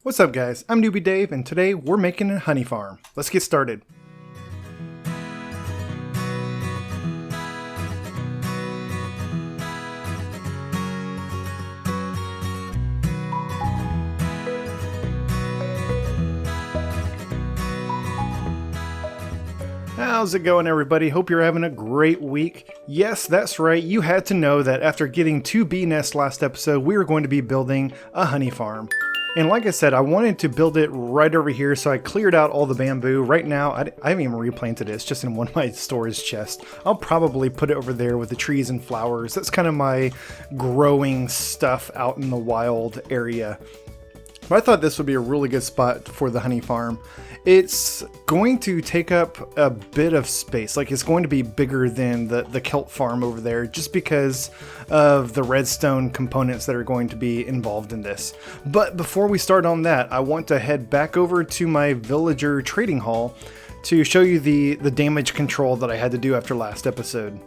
What's up guys, I'm Newbie Dave and today we're making a honey farm. Let's get started. How's it going everybody? Hope you're having a great week. Yes, that's right, you had to know that after getting 2 bee nests last episode, we were going to be building a honey farm. And like I said, I wanted to build it right over here, so I cleared out all the bamboo. Right now, I haven't even replanted it. It's just in one of my storage chests. I'll probably put it over there with the trees and flowers. That's kind of my growing stuff out in the wild area. But I thought this would be a really good spot for the honey farm. It's going to take up a bit of space, like it's going to be bigger than the kelp farm over there just because of the redstone components that are going to be involved in this. But before we start on that, I want to head back over to my villager trading hall to show you the damage control that I had to do after last episode.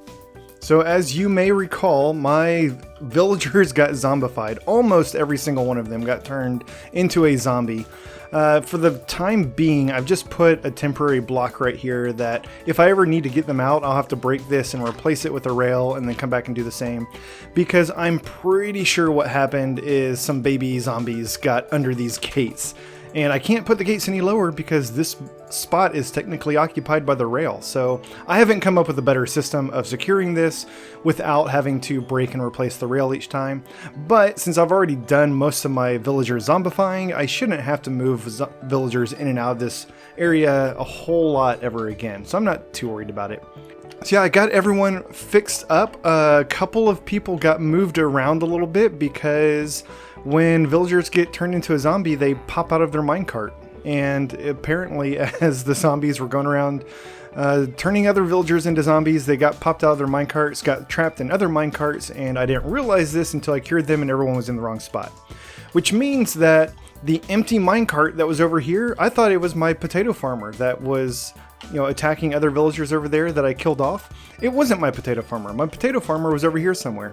So as you may recall, my villagers got zombified. Almost every single one of them got turned into a zombie. For the time being, I've just put a temporary block right here that if I ever need to get them out, I'll have to break this and replace it with a rail and then come back and do the same. Because I'm pretty sure what happened is some baby zombies got under these gates. And I can't put the gates any lower because this spot is technically occupied by the rail. So I haven't come up with a better system of securing this without having to break and replace the rail each time. But since I've already done most of my villager zombifying, I shouldn't have to move villagers in and out of this area a whole lot ever again. So I'm not too worried about it. So yeah, I got everyone fixed up. A couple of people got moved around a little bit because when villagers get turned into a zombie, they pop out of their minecart. And apparently, as the zombies were going around turning other villagers into zombies, they got popped out of their minecarts, got trapped in other minecarts, and I didn't realize this until I cured them and everyone was in the wrong spot. Which means that the empty minecart that was over here, I thought it was my potato farmer that was, attacking other villagers over there that I killed off. It wasn't my potato farmer. My potato farmer was over here somewhere.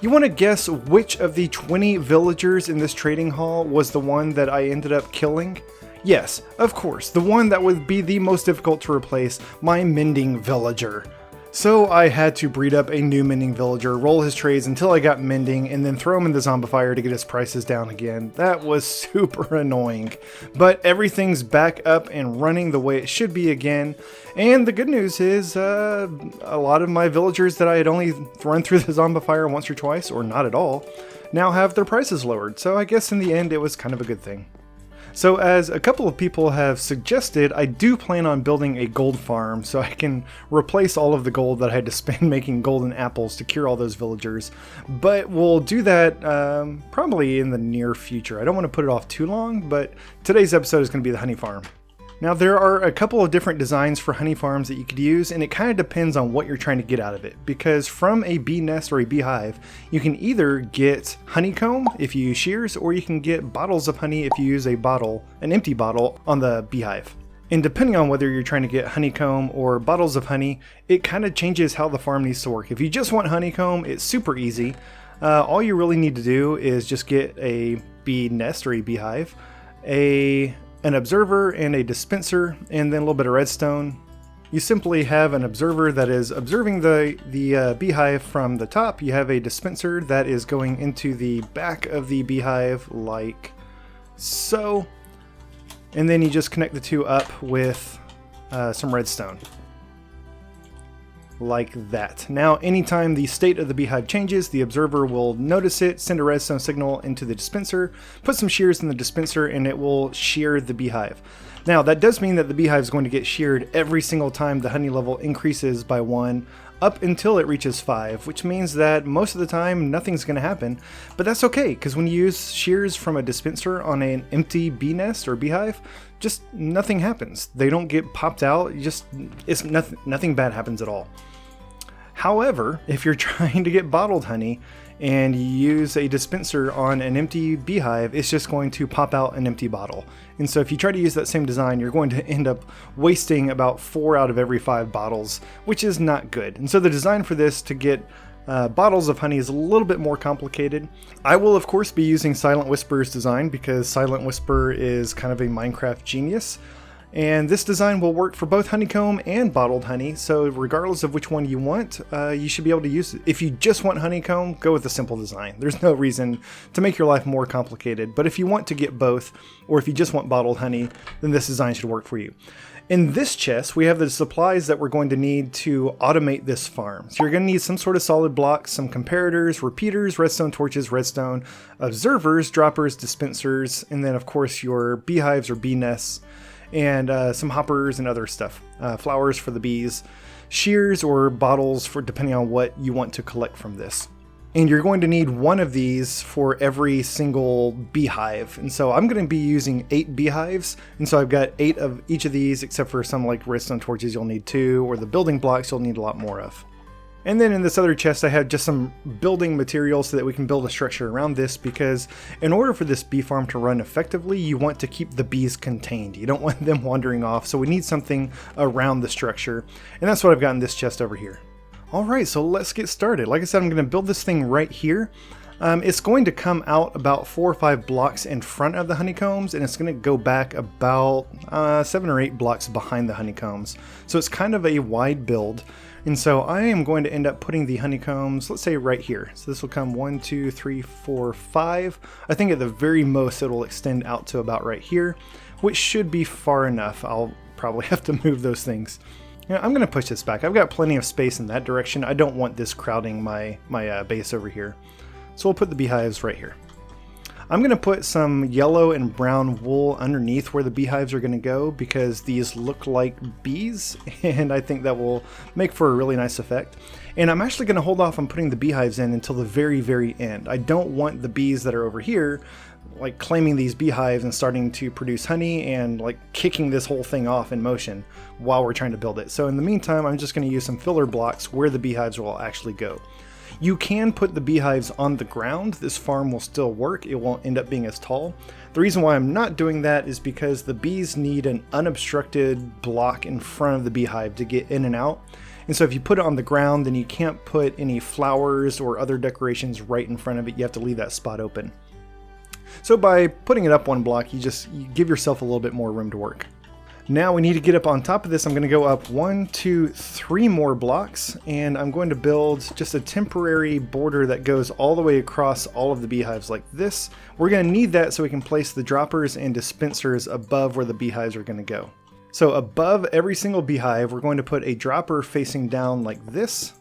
You want to guess which of the 20 villagers in this trading hall was the one that I ended up killing? Yes, of course, the one that would be the most difficult to replace, my mending villager. So I had to breed up a new mending villager, roll his trades until I got mending, and then throw him in the zombifier to get his prices down again. That was super annoying. But everything's back up and running the way it should be again. And the good news is a lot of my villagers that I had only run through the zombifier once or twice, or not at all, now have their prices lowered. So I guess in the end it was kind of a good thing. So as a couple of people have suggested, I do plan on building a gold farm so I can replace all of the gold that I had to spend making golden apples to cure all those villagers. But we'll do that probably in the near future. I don't want to put it off too long, but today's episode is going to be the honey farm. Now there are a couple of different designs for honey farms that you could use, and it kind of depends on what you're trying to get out of it. Because from a bee nest or a beehive, you can either get honeycomb if you use shears, or you can get bottles of honey if you use a bottle, an empty bottle, on the beehive. And depending on whether you're trying to get honeycomb or bottles of honey, it kind of changes how the farm needs to work. If you just want honeycomb, it's super easy. All you really need to do is just get a bee nest or a beehive, an observer and a dispenser, and then a little bit of redstone. You simply have an observer that is observing the beehive from the top. You have a dispenser that is going into the back of the beehive like so. And then you just connect the two up with some redstone. Like that. Now, anytime the state of the beehive changes, the observer will notice it, send a redstone signal into the dispenser, put some shears in the dispenser, and it will shear the beehive. Now, that does mean that the beehive is going to get sheared every single time the honey level increases by 1 up until it reaches 5, which means that most of the time nothing's going to happen. But that's okay, because when you use shears from a dispenser on an empty bee nest or beehive, just nothing happens. They don't get popped out. It's nothing bad happens at all. However, if you're trying to get bottled honey and you use a dispenser on an empty beehive, it's just going to pop out an empty bottle. And so if you try to use that same design, you're going to end up wasting about 4 out of every 5 bottles, which is not good. And so the design for this to get Bottles of honey is a little bit more complicated. I will of course be using Silent Whisper's design because Silent Whisper is kind of a Minecraft genius. And this design will work for both honeycomb and bottled honey, so regardless of which one you want, you should be able to use it. If you just want honeycomb, go with the simple design. There's no reason to make your life more complicated, but if you want to get both, or if you just want bottled honey, then this design should work for you. In this chest, we have the supplies that we're going to need to automate this farm. So you're going to need some sort of solid blocks, some comparators, repeaters, redstone torches, redstone observers, droppers, dispensers, and then of course your beehives or bee nests, and some hoppers and other stuff. Flowers for the bees, shears or bottles for depending on what you want to collect from this. And you're going to need one of these for every single beehive. And so I'm going to be using 8 beehives. And so I've got 8 of each of these, except for some like redstone torches you'll need 2, or the building blocks you'll need a lot more of. And then in this other chest, I have just some building materials so that we can build a structure around this, because in order for this bee farm to run effectively, you want to keep the bees contained. You don't want them wandering off, so we need something around the structure. And that's what I've got in this chest over here. All right, so let's get started. Like I said, I'm going to build this thing right here. It's going to come out about 4 or 5 blocks in front of the honeycombs, and it's going to go back about 7 or 8 blocks behind the honeycombs. So it's kind of a wide build. And so I am going to end up putting the honeycombs, let's say right here. So this will come 1, 2, 3, 4, 5. I think at the very most it'll extend out to about right here, which should be far enough. I'll probably have to move those things. I'm going to push this back. I've got plenty of space in that direction. I don't want this crowding my base over here. So we'll put the beehives right here. I'm going to put some yellow and brown wool underneath where the beehives are going to go, because these look like bees, and I think that will make for a really nice effect. And I'm actually going to hold off on putting the beehives in until the very, very end. I don't want the bees that are over here like claiming these beehives and starting to produce honey and like kicking this whole thing off in motion while we're trying to build it. So in the meantime, I'm just going to use some filler blocks where the beehives will actually go. You can put the beehives on the ground. This farm will still work. It won't end up being as tall. The reason why I'm not doing that is because the bees need an unobstructed block in front of the beehive to get in and out. And so if you put it on the ground, then you can't put any flowers or other decorations right in front of it. You have to leave that spot open. So by putting it up one block, you give yourself a little bit more room to work. Now we need to get up on top of this. I'm going to go up 1, 2, 3 more blocks, and I'm going to build just a temporary border that goes all the way across all of the beehives like this. We're going to need that so we can place the droppers and dispensers above where the beehives are going to go. So above every single beehive, we're going to put a dropper facing down like this.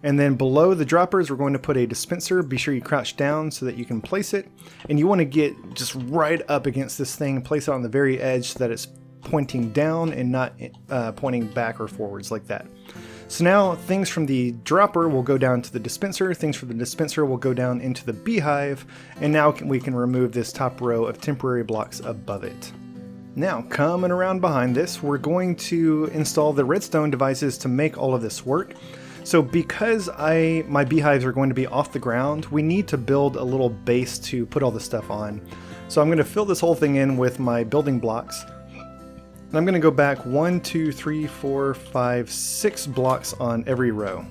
And then below the droppers, we're going to put a dispenser. Be sure you crouch down so that you can place it. And you want to get just right up against this thing, place it on the very edge so that it's pointing down and not pointing back or forwards like that. So now things from the dropper will go down to the dispenser, things from the dispenser will go down into the beehive, and now we can remove this top row of temporary blocks above it. Now, coming around behind this, we're going to install the redstone devices to make all of this work. So because my beehives are going to be off the ground, we need to build a little base to put all this stuff on. So I'm going to fill this whole thing in with my building blocks. And I'm going to go back 1, 2, 3, 4, 5, 6 blocks on every row.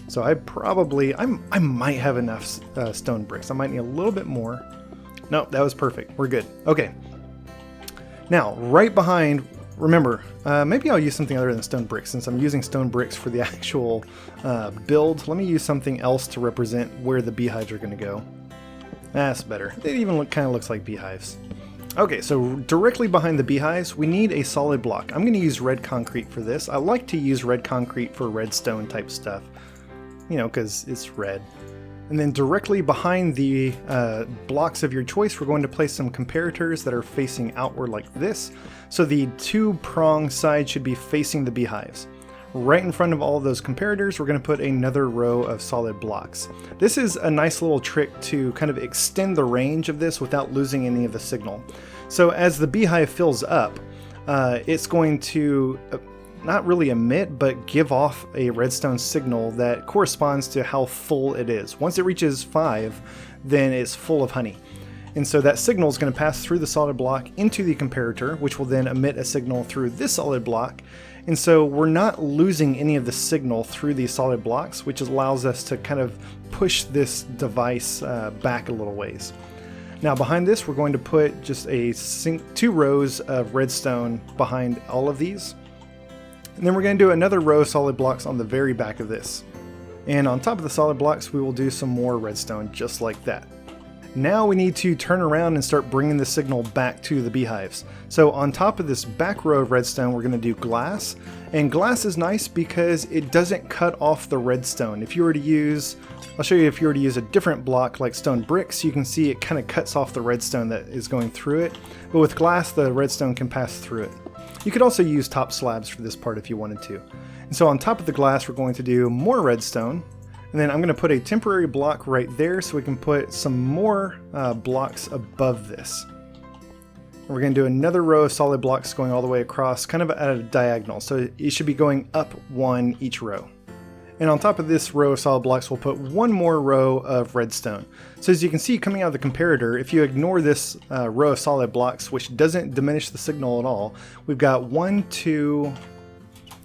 So I might have enough stone bricks. I might need a little bit more. No, that was perfect. We're good. Okay. Now, right behind, remember, maybe I'll use something other than stone bricks since I'm using stone bricks for the actual build. Let me use something else to represent where the beehives are going to go. That's better. It even kind of looks like beehives. Okay, so directly behind the beehives, we need a solid block. I'm going to use red concrete for this. I like to use red concrete for redstone type stuff, you know, because it's red. And then directly behind the blocks of your choice, we're going to place some comparators that are facing outward like this. So the 2-prong side should be facing the beehives. Right in front of all of those comparators, we're going to put another row of solid blocks. This is a nice little trick to kind of extend the range of this without losing any of the signal. So as the beehive fills up, it's going to not really emit, but give off a redstone signal that corresponds to how full it is. Once it reaches 5, then it's full of honey. And so that signal is going to pass through the solid block into the comparator, which will then emit a signal through this solid block. And so we're not losing any of the signal through these solid blocks, which allows us to kind of push this device back a little ways. Now behind this, we're going to put just two rows of redstone behind all of these. And then we're going to do another row of solid blocks on the very back of this. And on top of the solid blocks, we will do some more redstone just like that. Now we need to turn around and start bringing the signal back to the beehives. So on top of this back row of redstone, we're going to do glass. And glass is nice because it doesn't cut off the redstone. If you were to use, I'll show you, if you were to use a different block like stone bricks, you can see it kind of cuts off the redstone that is going through it. But with glass, the redstone can pass through it. You could also use top slabs for this part if you wanted to. And so on top of the glass, we're going to do more redstone. And then I'm going to put a temporary block right there so we can put some more blocks above this. And we're going to do another row of solid blocks going all the way across, kind of at a diagonal. So it should be going up one each row. And on top of this row of solid blocks, we'll put one more row of redstone. So as you can see coming out of the comparator, if you ignore this row of solid blocks, which doesn't diminish the signal at all, we've got 1, 2,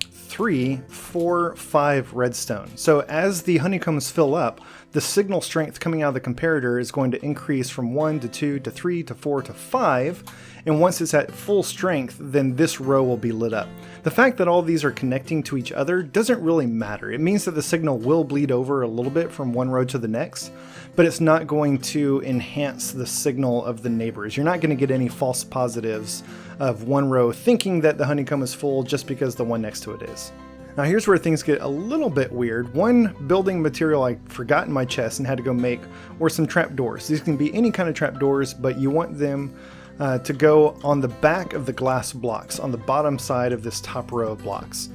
3, 4, 5 redstone. So as the honeycombs fill up, the signal strength coming out of the comparator is going to increase from 1 to 2 to 3 to 4 to 5. And once it's at full strength, then this row will be lit up. The fact that all these are connecting to each other doesn't really matter. It means that the signal will bleed over a little bit from one row to the next, but it's not going to enhance the signal of the neighbors. You're not going to get any false positives of one row thinking that the honeycomb is full just because the one next to it is. Now here's where things get a little bit weird. One building material I forgot in my chest and had to go make were some trapdoors. These can be any kind of trapdoors, but you want them to go on the back of the glass blocks, on the bottom side of this top row of blocks.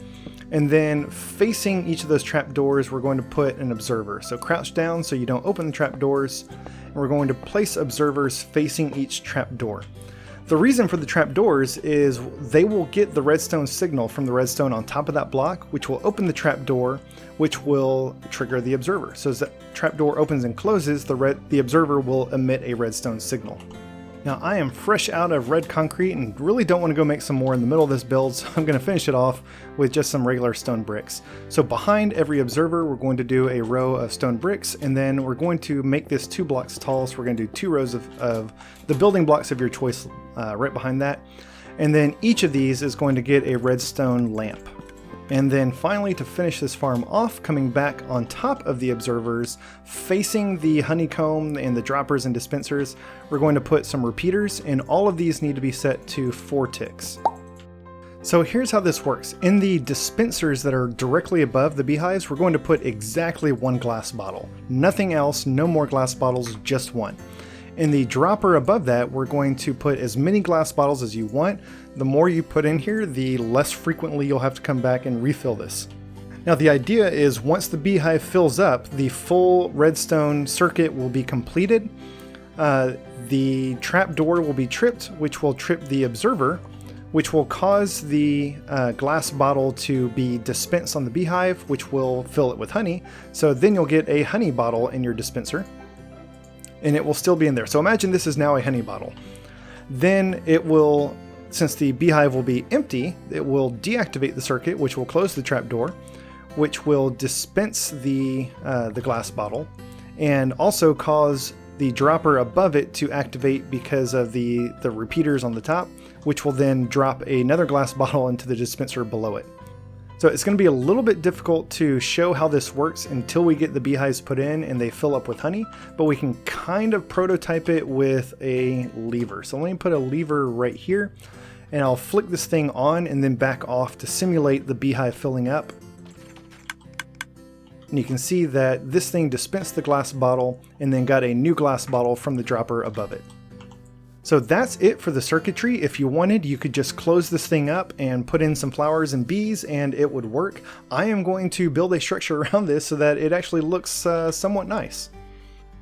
And then facing each of those trapdoors, we're going to put an observer. So crouch down so you don't open the trapdoors, and we're going to place observers facing each trapdoor. The reason for the trapdoors is they will get the redstone signal from the redstone on top of that block, which will open the trapdoor, which will trigger the observer. So as that trapdoor opens and closes, the observer will emit a redstone signal. Now I am fresh out of red concrete and really don't want to go make some more in the middle of this build, so I'm going to finish it off with just some regular stone bricks. So behind every observer, we're going to do a row of stone bricks, and then we're going to make this 2 blocks tall, so we're going to do 2 rows of the building blocks of your choice right behind that. And then each of these is going to get a redstone lamp. And then finally, to finish this farm off, coming back on top of the observers, facing the honeycomb and the droppers and dispensers, we're going to put some repeaters, and all of these need to be set to 4 ticks. So here's how this works. In the dispensers that are directly above the beehives, we're going to put exactly 1 glass bottle. Nothing else, no more glass bottles, just 1. In the dropper above that, we're going to put as many glass bottles as you want. The more you put in here, the less frequently you'll have to come back and refill this. Now the idea is once the beehive fills up, the full redstone circuit will be completed. The trapdoor will be tripped, which will trip the observer, which will cause the glass bottle to be dispensed on the beehive, which will fill it with honey. So then you'll get a honey bottle in your dispenser, and it will still be in there. So imagine this is now a honey bottle. Then it will, since the beehive will be empty, it will deactivate the circuit, which will close the trapdoor, which will dispense the glass bottle, and also cause the dropper above it to activate because of the repeaters on the top, which will then drop another glass bottle into the dispenser below it. So it's going to be a little bit difficult to show how this works until we get the beehives put in and they fill up with honey, but we can kind of prototype it with a lever. So let me put a lever right here, and I'll flick this thing on and then back off to simulate the beehive filling up. And you can see that this thing dispensed the glass bottle and then got a new glass bottle from the dropper above it. So that's it for the circuitry. If you wanted, you could just close this thing up and put in some flowers and bees and it would work. I am going to build a structure around this so that it actually looks somewhat nice.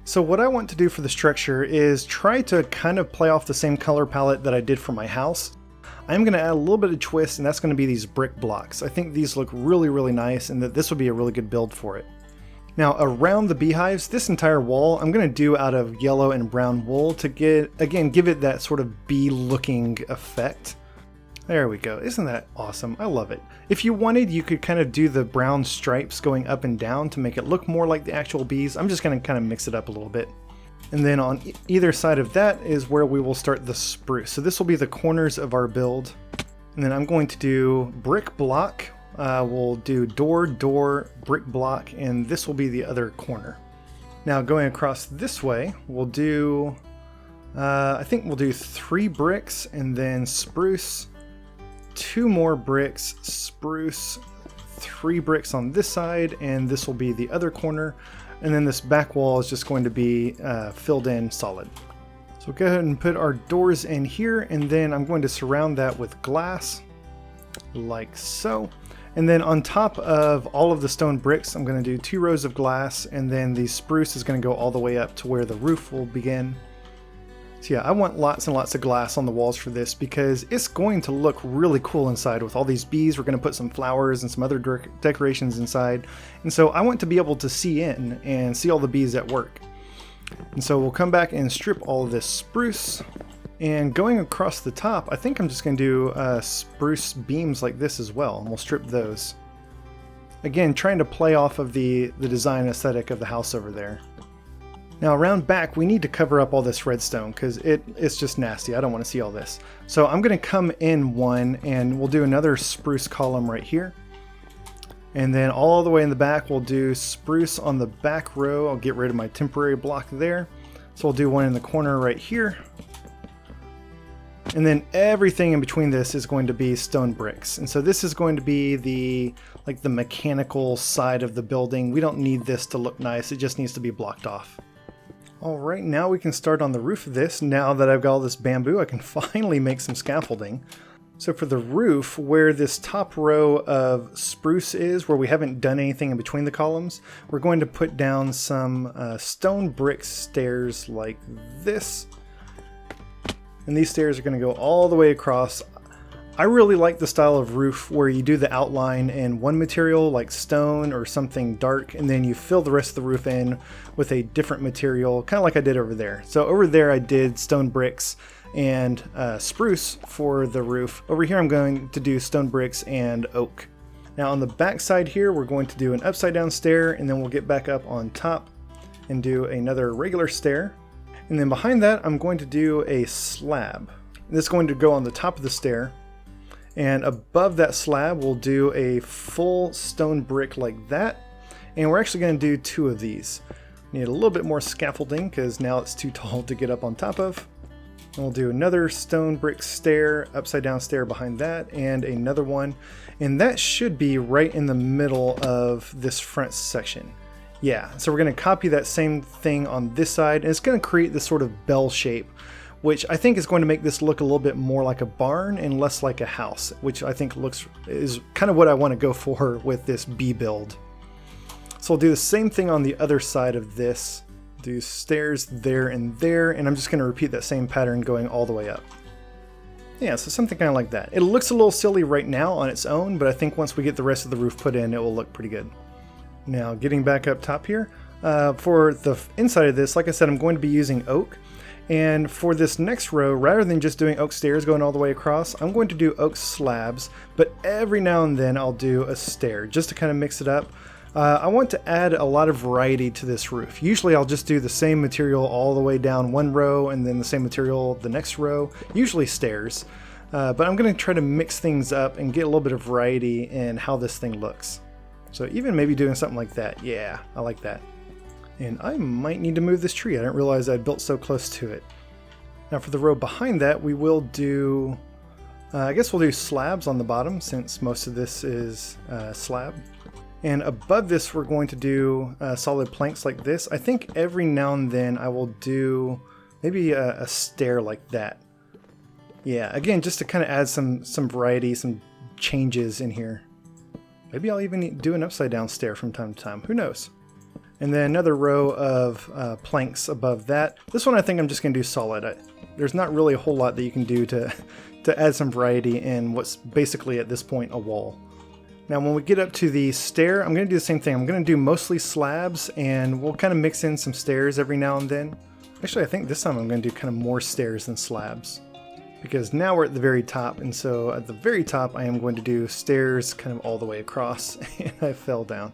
So what I want to do for the structure is try to kind of play off the same color palette that I did for my house. I'm going to add a little bit of twist, and that's going to be these brick blocks. I think these look really, really nice, and that this would be a really good build for it. Now around the beehives, this entire wall I'm going to do out of yellow and brown wool to give it that sort of bee looking effect. There we go. Isn't that awesome? I love it. If you wanted, you could kind of do the brown stripes going up and down to make it look more like the actual bees. I'm just going to kind of mix it up a little bit. And then on either side of that is where we will start the spruce. So this will be the corners of our build. And then I'm going to do brick block. We'll do door, brick block, and this will be the other corner. Now going across this way, we'll do, I think we'll do 3 bricks and then spruce, 2 more bricks, spruce, 3 bricks on this side, and this will be the other corner. And then this back wall is just going to be filled in solid. So we'll go ahead and put our doors in here, and then I'm going to surround that with glass, like so. And then on top of all of the stone bricks, I'm going to do 2 rows of glass, and then the spruce is going to go all the way up to where the roof will begin. So yeah, I want lots and lots of glass on the walls for this because it's going to look really cool inside with all these bees. We're going to put some flowers and some other decorations inside. And so I want to be able to see in and see all the bees at work. And so we'll come back and strip all of this spruce. And going across the top, I think I'm just going to do spruce beams like this as well. And we'll strip those. Again, trying to play off of the design aesthetic of the house over there. Now around back, we need to cover up all this redstone because it's just nasty. I don't want to see all this. So I'm going to come in one and we'll do another spruce column right here. And then all the way in the back, we'll do spruce on the back row. I'll get rid of my temporary block there. So we'll do one in the corner right here. And then everything in between this is going to be stone bricks. And so this is going to be the mechanical side of the building. We don't need this to look nice. It just needs to be blocked off. All right, now we can start on the roof of this. Now that I've got all this bamboo, I can finally make some scaffolding. So for the roof, where this top row of spruce is, where we haven't done anything in between the columns, we're going to put down some stone brick stairs like this. And these stairs are going to go all the way across. I really like the style of roof where you do the outline in one material like stone or something dark, and then you fill the rest of the roof in with a different material, kind of like I did over there. So over there I did stone bricks and spruce for the roof. Over here I'm going to do stone bricks and oak. Now on the back side here we're going to do an upside down stair, and then we'll get back up on top and do another regular stair. And then behind that I'm going to do a slab. This is going to go on the top of the stair. And above that slab, we'll do a full stone brick like that. And we're actually going to do 2 of these. Need a little bit more scaffolding because now it's too tall to get up on top of. And we'll do another stone brick stair, upside down stair behind that, and another one. And that should be right in the middle of this front section. Yeah, so we're going to copy that same thing on this side. And it's going to create this sort of bell shape, which I think is going to make this look a little bit more like a barn and less like a house, which I think is kind of what I want to go for with this bee build. So I'll do the same thing on the other side of this. Do stairs there, and I'm just going to repeat that same pattern going all the way up. Yeah, so something kind of like that. It looks a little silly right now on its own, but I think once we get the rest of the roof put in, it will look pretty good. Now getting back up top here, for the inside of this, like I said, I'm going to be using oak. And for this next row, rather than just doing oak stairs going all the way across, I'm going to do oak slabs, but every now and then I'll do a stair just to kind of mix it up. I want to add a lot of variety to this roof. Usually I'll just do the same material all the way down one row and then the same material the next row, usually stairs. But I'm going to try to mix things up and get a little bit of variety in how this thing looks. So even maybe doing something like that. Yeah, I like that. And I might need to move this tree. I didn't realize I'd built so close to it. Now for the row behind that, we will do, I guess we'll do slabs on the bottom since most of this is slab. And above this, we're going to do solid planks like this. I think every now and then I will do maybe a stair like that. Yeah, again, just to kind of add some variety, some changes in here. Maybe I'll even do an upside down stair from time to time. Who knows? And then another row of planks above that. This one I think I'm just going to do solid. There's not really a whole lot that you can do to add some variety in what's basically at this point a wall. Now when we get up to the stair, I'm going to do the same thing. I'm going to do mostly slabs, and we'll kind of mix in some stairs every now and then. Actually, I think this time I'm going to do kind of more stairs than slabs. because now we're at the very top, and so at the very top I am going to do stairs kind of all the way across, and I fell down.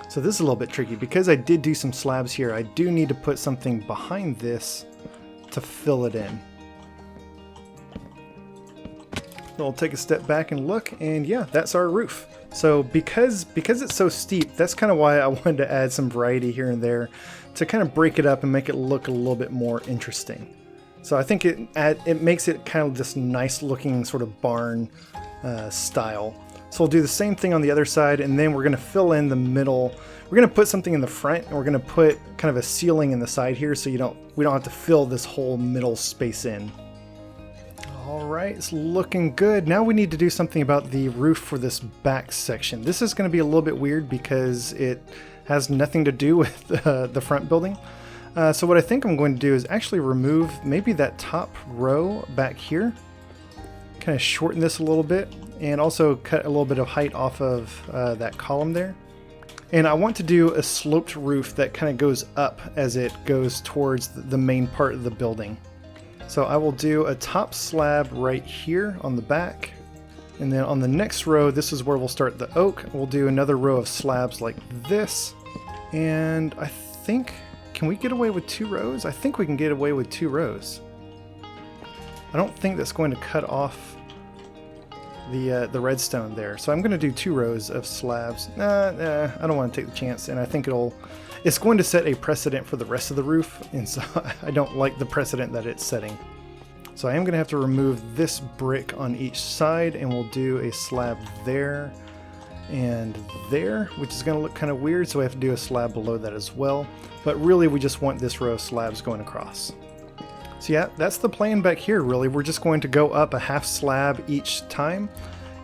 So this is a little bit tricky because I did do some slabs here. I do need to put something behind this to fill it in. So I'll take a step back and look, and yeah, that's our roof. So because it's so steep, that's kind of why I wanted to add some variety here and there to kind of break it up and make it look a little bit more interesting. So I think it makes it kind of this nice looking sort of barn style. So we'll do the same thing on the other side, and then we're going to fill in the middle. We're going to put something in the front, and we're going to put kind of a ceiling in the side here, so we don't have to fill this whole middle space in. All right, it's looking good. Now we need to do something about the roof for this back section. This is going to be a little bit weird because it has nothing to do with the front building. So what I think I'm going to do is actually remove maybe that top row back here, kind of shorten this a little bit, and also cut a little bit of height off of that column there. And I want to do a sloped roof that kind of goes up as it goes towards the main part of the building. So I will do a top slab right here on the back, and then on the next row, this is where we'll start the oak. We'll do another row of slabs like this, and I think, can we get away with 2 rows? I think we can get away with 2 rows. I don't think that's going to cut off the redstone there, so I'm going to do 2 rows of slabs. I don't want to take the chance, and I think it's going to set a precedent for the rest of the roof, and so I don't like the precedent that it's setting. So I am going to have to remove this brick on each side, and we'll do a slab there and there, which is going to look kind of weird, so we have to do a slab below that as well. But really, we just want this row of slabs going across. So yeah, that's the plan back here, really. We're just going to go up a half slab each time,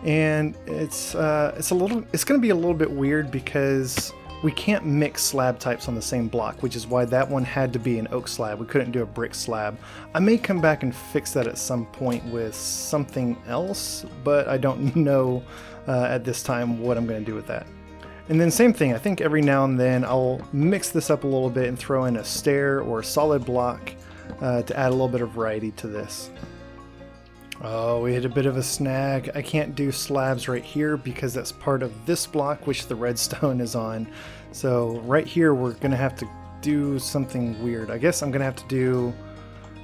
and it's going to be a little bit weird because we can't mix slab types on the same block, which is why that one had to be an oak slab. We couldn't do a brick slab. I may come back and fix that at some point with something else, but I don't know at this time what I'm going to do with that. And then same thing, I think every now and then I'll mix this up a little bit and throw in a stair or a solid block to add a little bit of variety to this. Oh, we hit a bit of a snag. I can't do slabs right here because that's part of this block, which the redstone is on. So right here, we're going to have to do something weird. I guess I'm going to have to do,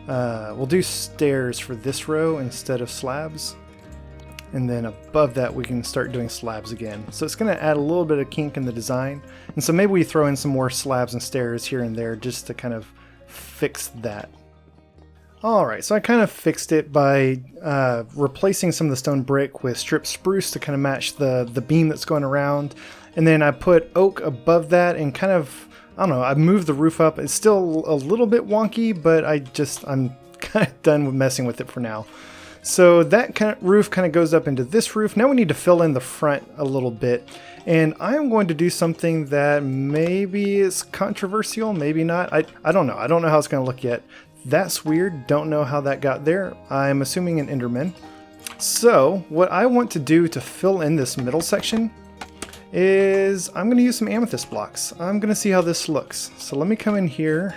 we'll do stairs for this row instead of slabs. And then above that, we can start doing slabs again. So it's going to add a little bit of kink in the design. And so maybe we throw in some more slabs and stairs here and there just to kind of fix that. Alright, so I kind of fixed it by replacing some of the stone brick with stripped spruce to kind of match the beam that's going around. And then I put oak above that and kind of, I don't know, I moved the roof up. It's still a little bit wonky, but I'm kind of done with messing with it for now. So that kind of roof kind of goes up into this roof. Now we need to fill in the front a little bit. And I am going to do something that maybe is controversial, maybe not. I don't know. I don't know how it's going to look yet. That's weird. Don't know how that got there. I'm assuming an Enderman. So what I want to do to fill in this middle section is I'm going to use some amethyst blocks. I'm going to see how this looks. So let me come in here.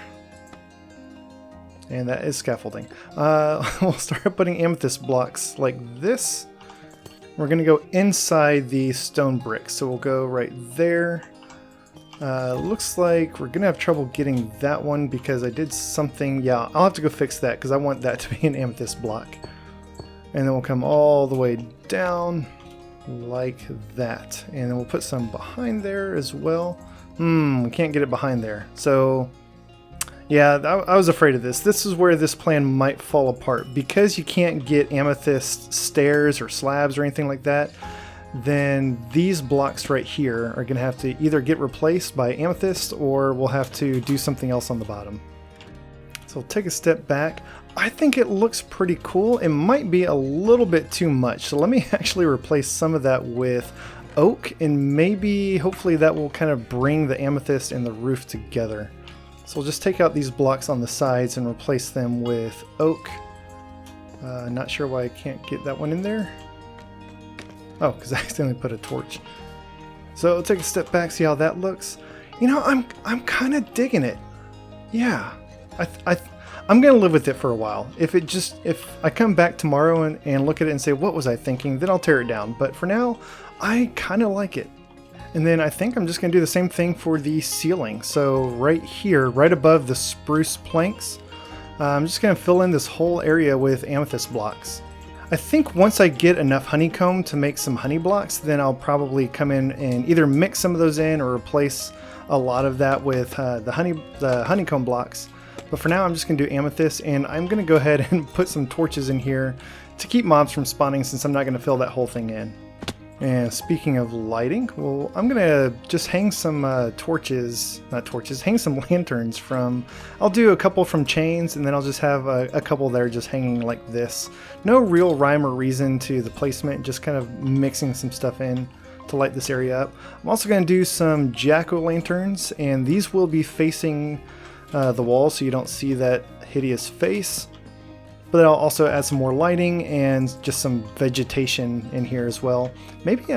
And that is scaffolding. We'll start putting amethyst blocks like this. We're going to go inside the stone bricks. So we'll go right there. Looks like we're going to have trouble getting that one because I did something. Yeah, I'll have to go fix that because I want that to be an amethyst block. And then we'll come all the way down like that. And then we'll put some behind there as well. We can't get it behind there. So yeah, I was afraid of this. This is where this plan might fall apart. Because you can't get amethyst stairs or slabs or anything like that, then these blocks right here are going to have to either get replaced by amethyst or we'll have to do something else on the bottom. So I'll take a step back. I think it looks pretty cool. It might be a little bit too much. So let me actually replace some of that with oak, and maybe hopefully that will kind of bring the amethyst and the roof together. So we'll just take out these blocks on the sides and replace them with oak. Not sure why I can't get that one in there. Oh, because I accidentally put a torch. So I'll take a step back, see how that looks. You know, I'm kind of digging it. Yeah, I'm gonna live with it for a while. If I come back tomorrow and look at it and say, what was I thinking, then I'll tear it down. But for now, I kind of like it. And then I think I'm just gonna do the same thing for the ceiling. So right here, right above the spruce planks, I'm just gonna fill in this whole area with amethyst blocks. I think once I get enough honeycomb to make some honey blocks, then I'll probably come in and either mix some of those in or replace a lot of that with the honeycomb blocks. But for now, I'm just going to do amethyst, and I'm going to go ahead and put some torches in here to keep mobs from spawning, since I'm not going to fill that whole thing in. And speaking of lighting, well, I'm going to just hang some hang some lanterns from, I'll do a couple from chains, and then I'll just have a couple that are just hanging like this. No real rhyme or reason to the placement, just kind of mixing some stuff in to light this area up. I'm also going to do some jack-o'-lanterns, and these will be facing the wall so you don't see that hideous face. But I'll also add some more lighting and just some vegetation in here as well. Maybe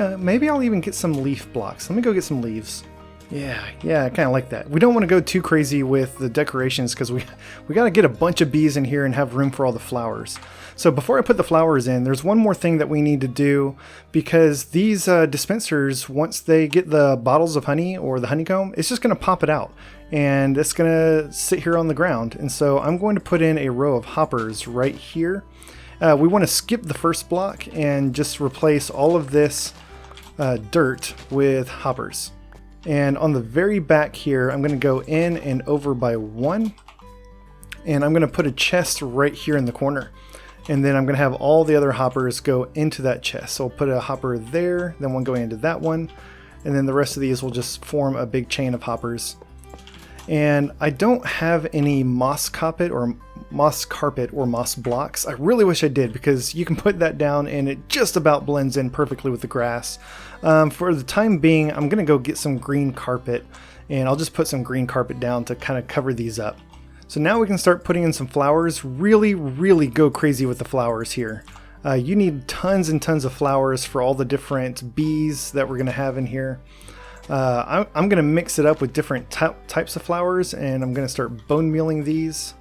I'll even get some leaf blocks. Let me go get some leaves. Yeah, I kind of like that. We don't want to go too crazy with the decorations because we got to get a bunch of bees in here and have room for all the flowers. So before I put the flowers in, there's one more thing that we need to do, because these dispensers, once they get the bottles of honey or the honeycomb, it's just going to pop it out. And it's going to sit here on the ground. And so I'm going to put in a row of hoppers right here. We want to skip the first block and just replace all of this dirt with hoppers. And on the very back here, I'm going to go in and over by one. And I'm going to put a chest right here in the corner. And then I'm going to have all the other hoppers go into that chest. So I'll put a hopper there, then one going into that one. And then the rest of these will just form a big chain of hoppers. And I don't have any moss carpet or moss blocks. I really wish I did, because you can put that down and it just about blends in perfectly with the grass. For the time being, I'm going to go get some green carpet, and I'll just put some green carpet down to kind of cover these up. So now we can start putting in some flowers. Really go crazy with the flowers here. You need tons and tons of flowers for all the different bees that we're going to have in here. I'm going to mix it up with different types of flowers, and I'm going to start bone mealing these.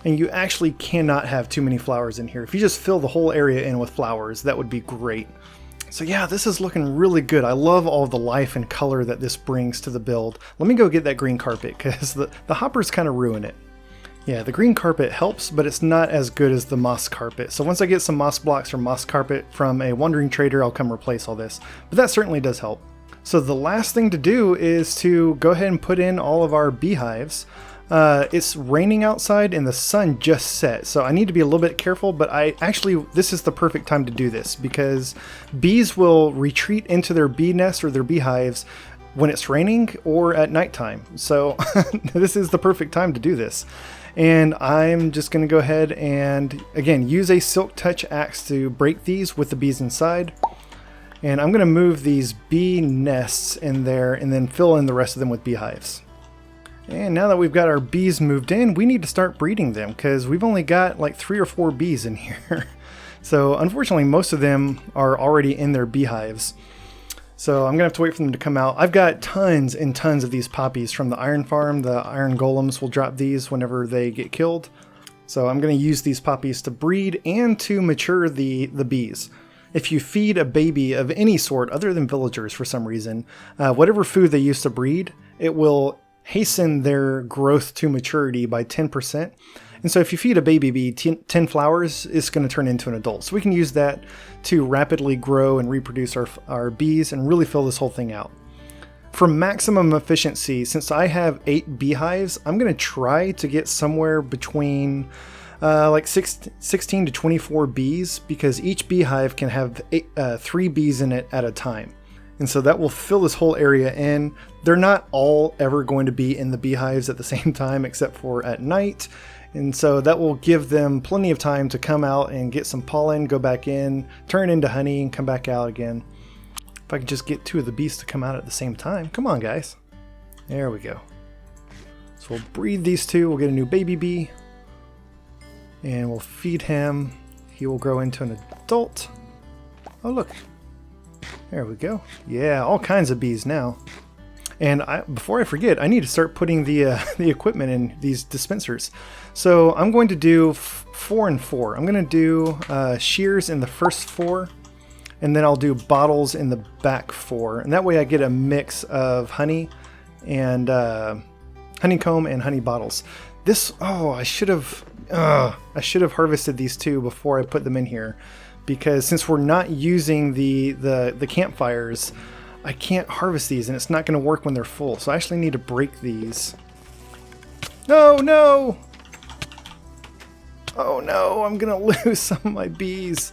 And you actually cannot have too many flowers in here. If you just fill the whole area in with flowers, that would be great. So yeah, this is looking really good. I love all the life and color that this brings to the build. Let me go get that green carpet, because the hoppers kind of ruin it. Yeah, the green carpet helps, but it's not as good as the moss carpet. So once I get some moss blocks or moss carpet from a wandering trader, I'll come replace all this. But that certainly does help. So the last thing to do is to go ahead and put in all of our beehives. It's raining outside and the sun just set, so I need to be a little bit careful, but this is the perfect time to do this, because bees will retreat into their bee nests or their beehives when it's raining or at nighttime. So this is the perfect time to do this. And I'm just going to go ahead and, again, use a silk touch axe to break these with the bees inside. And I'm going to move these bee nests in there and then fill in the rest of them with beehives. And now that we've got our bees moved in, we need to start breeding them, because we've only got like 3 or 4 bees in here. So unfortunately, most of them are already in their beehives. So I'm going to have to wait for them to come out. I've got tons and tons of these poppies from the iron farm. The iron golems will drop these whenever they get killed. So I'm going to use these poppies to breed and to mature the bees. If you feed a baby of any sort other than villagers for some reason, whatever food they use to breed, it will hasten their growth to maturity by 10%. And so if you feed a baby bee 10 flowers, it's going to turn into an adult. So we can use that to rapidly grow and reproduce our bees and really fill this whole thing out. For maximum efficiency, since I have 8 beehives, I'm going to try to get somewhere between like 16 to 24 bees, because each beehive can have 3 bees in it at a time. And so that will fill this whole area in. They're not all ever going to be in the beehives at the same time, except for at night. And so that will give them plenty of time to come out and get some pollen, go back in, turn into honey, and come back out again. If I could just get 2 of the bees to come out at the same time. Come on, guys. There we go. So we'll breed these 2. We'll get a new baby bee. And we'll feed him. He will grow into an adult. Oh, look. There we go. Yeah, all kinds of bees now. And before I forget, I need to start putting the equipment in these dispensers. So I'm going to do 4 and 4. I'm going to do shears in the first 4, and then I'll do bottles in the back 4. And that way I get a mix of honey and honeycomb and honey bottles. I should have harvested these 2 before I put them in here, because since we're not using the campfires, I can't harvest these and it's not going to work when they're full. So I actually need to break these. No! Oh no, I'm going to lose some of my bees.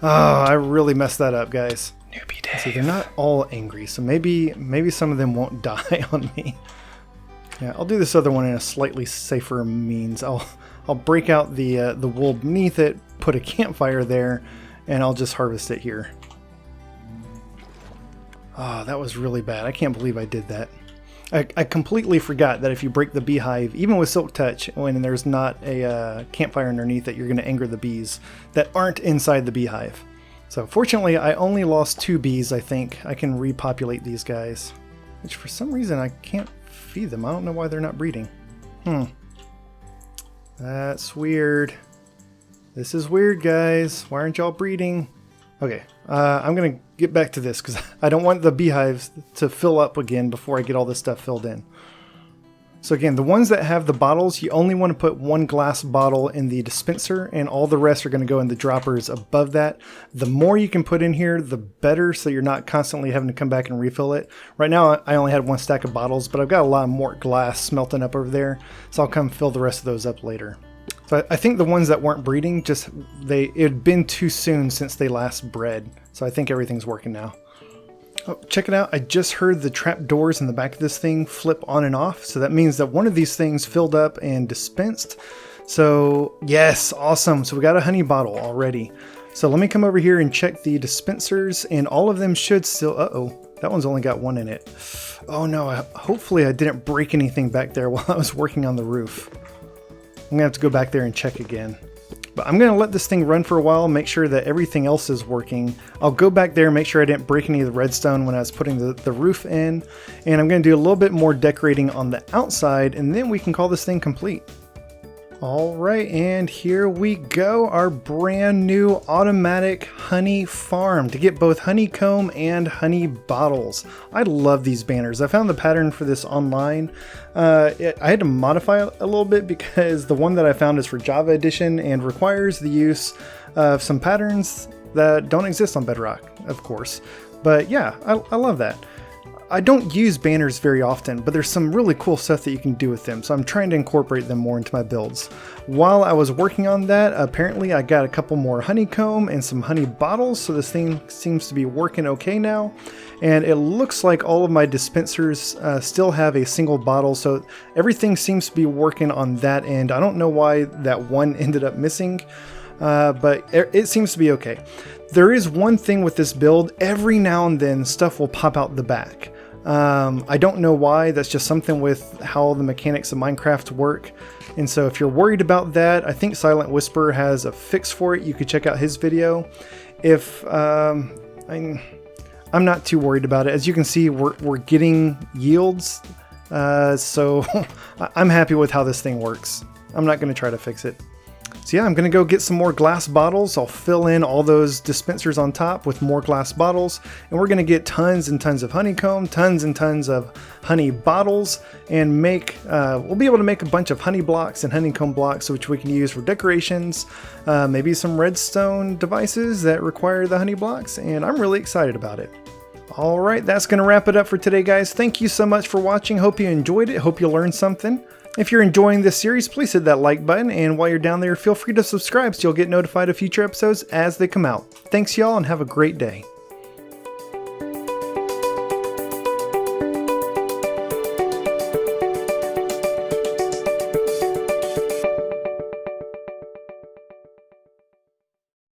Oh, I really messed that up, guys. Newbie Dave. See, they're not all angry, so maybe some of them won't die on me. Yeah, I'll do this other one in a slightly safer means. I'll break out the wool beneath it, put a campfire there, and I'll just harvest it here. Oh, that was really bad. I can't believe I did that. I completely forgot that if you break the beehive, even with Silk Touch, when there's not a campfire underneath it, you're going to anger the bees that aren't inside the beehive. So fortunately, I only lost 2 bees, I think. I can repopulate these guys, which for some reason I can't feed them. I don't know why they're not breeding. That's weird. This is weird, guys. Why aren't y'all breeding? Okay, I'm going to get back to this because I don't want the beehives to fill up again before I get all this stuff filled in. So again, the ones that have the bottles, you only want to put 1 glass bottle in the dispenser, and all the rest are going to go in the droppers above that. The more you can put in here, the better, so you're not constantly having to come back and refill it. Right now, I only had 1 stack of bottles, but I've got a lot more glass smelting up over there, so I'll come fill the rest of those up later. So I think the ones that weren't breeding, it had been too soon since they last bred. So I think everything's working now. Oh, check it out. I just heard the trap doors in the back of this thing flip on and off. So that means that one of these things filled up and dispensed. So yes, awesome. So we got a honey bottle already. So let me come over here and check the dispensers, and all of them should still, that one's only got 1 in it. Oh no, hopefully I didn't break anything back there while I was working on the roof. I'm gonna have to go back there and check again. But I'm gonna let this thing run for a while, make sure that everything else is working. I'll go back there and make sure I didn't break any of the redstone when I was putting the roof in. And I'm gonna do a little bit more decorating on the outside, and then we can call this thing complete. All right, and here we go, our brand new automatic honey farm to get both honeycomb and honey bottles. I love these banners. I found the pattern for this online. I had to modify it a little bit because the one that I found is for Java Edition and requires the use of some patterns that don't exist on Bedrock, of course. But yeah, I love that. I don't use banners very often, but there's some really cool stuff that you can do with them, so I'm trying to incorporate them more into my builds. While I was working on that, apparently I got a couple more honeycomb and some honey bottles, so this thing seems to be working okay now. And it looks like all of my dispensers still have a single bottle, so everything seems to be working on that end. I don't know why that one ended up missing, but it seems to be okay. There is one thing with this build: every now and then stuff will pop out the back. I don't know why. That's just something with how the mechanics of Minecraft work. And so if you're worried about that, I think Silent Whisper has a fix for it. You could check out his video. If I'm not too worried about it. As you can see, we're getting yields, so I'm happy with how this thing works. I'm not going to try to fix it. So yeah, I'm going to go get some more glass bottles. I'll fill in all those dispensers on top with more glass bottles, and we're going to get tons and tons of honeycomb, tons and tons of honey bottles, and we'll be able to make a bunch of honey blocks and honeycomb blocks, which we can use for decorations, maybe some redstone devices that require the honey blocks, and I'm really excited about it. Alright, that's going to wrap it up for today, guys. Thank you so much for watching. Hope you enjoyed it. Hope you learned something. If you're enjoying this series, please hit that like button, and while you're down there, feel free to subscribe so you'll get notified of future episodes as they come out. Thanks y'all, and have a great day.